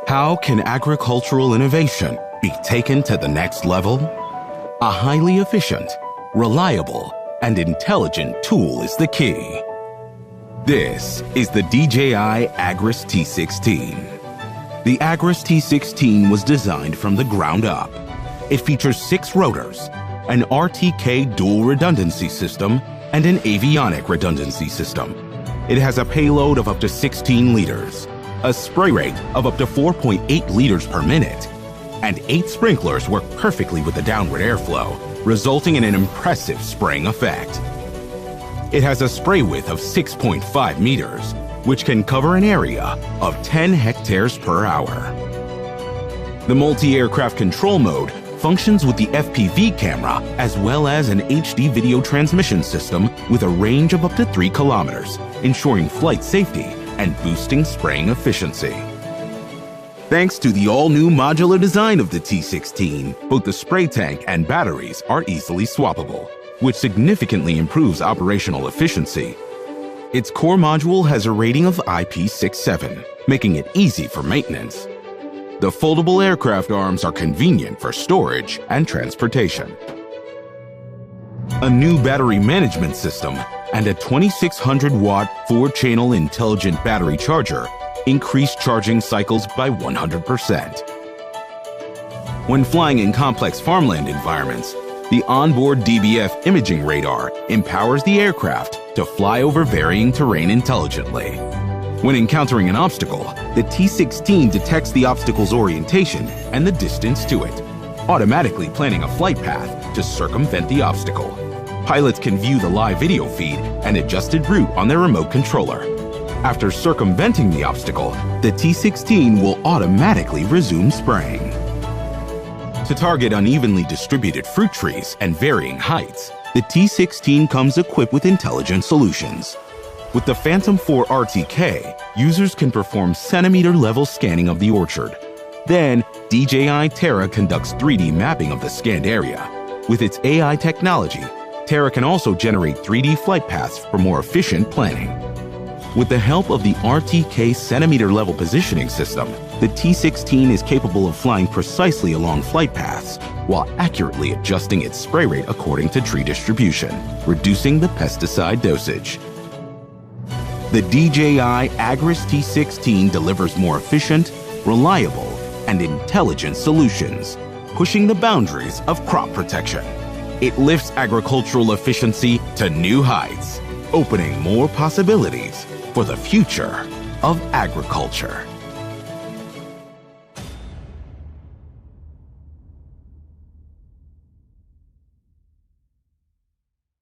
How can agricultural innovation be taken to the next level? A highly efficient, reliable, and intelligent tool is the key. This is the DJI Agras T16. The Agras T16 was designed from the ground up. It features 6 rotors, an RTK dual redundancy system, and an avionic redundancy system. It has a payload of up to 16 liters, a spray rate of up to 4.8 liters per minute, and 8 sprinklers work perfectly with the downward airflow, resulting in an impressive spraying effect. It has a spray width of 6.5 meters, which can cover an area of 10 hectares per hour. The multi-aircraft control mode functions with the FPV camera as well as an HD video transmission system with a range of up to 3 kilometers, ensuring flight safety and boosting spraying efficiency. Thanks to the all-new modular design of the T16, both the spray tank and batteries are easily swappable, which significantly improves operational efficiency. Its core module has a rating of IP67, making it easy for maintenance. The foldable aircraft arms are convenient for storage and transportation. A new battery management system and a 2600-watt 4-channel intelligent battery charger increase charging cycles by 100%. When flying in complex farmland environments, the onboard DBF imaging radar empowers the aircraft to fly over varying terrain intelligently. When encountering an obstacle, the T16 detects the obstacle's orientation and the distance to it, automatically planning a flight path to circumvent the obstacle. Pilots can view the live video feed and adjusted route on their remote controller. After circumventing the obstacle, the T16 will automatically resume spraying. To target unevenly distributed fruit trees and varying heights, the T16 comes equipped with intelligent solutions. With the Phantom 4 RTK, users can perform centimeter-level scanning of the orchard. Then, DJI Terra conducts 3D mapping of the scanned area. With its AI technology, Terra can also generate 3D flight paths for more efficient planning. With the help of the RTK centimeter-level positioning system, the T16 is capable of flying precisely along flight paths while accurately adjusting its spray rate according to tree distribution, reducing the pesticide dosage. The DJI Agras T16 delivers more efficient, reliable, and intelligent solutions, pushing the boundaries of crop protection. It lifts agricultural efficiency to new heights, opening more possibilities for the future of agriculture.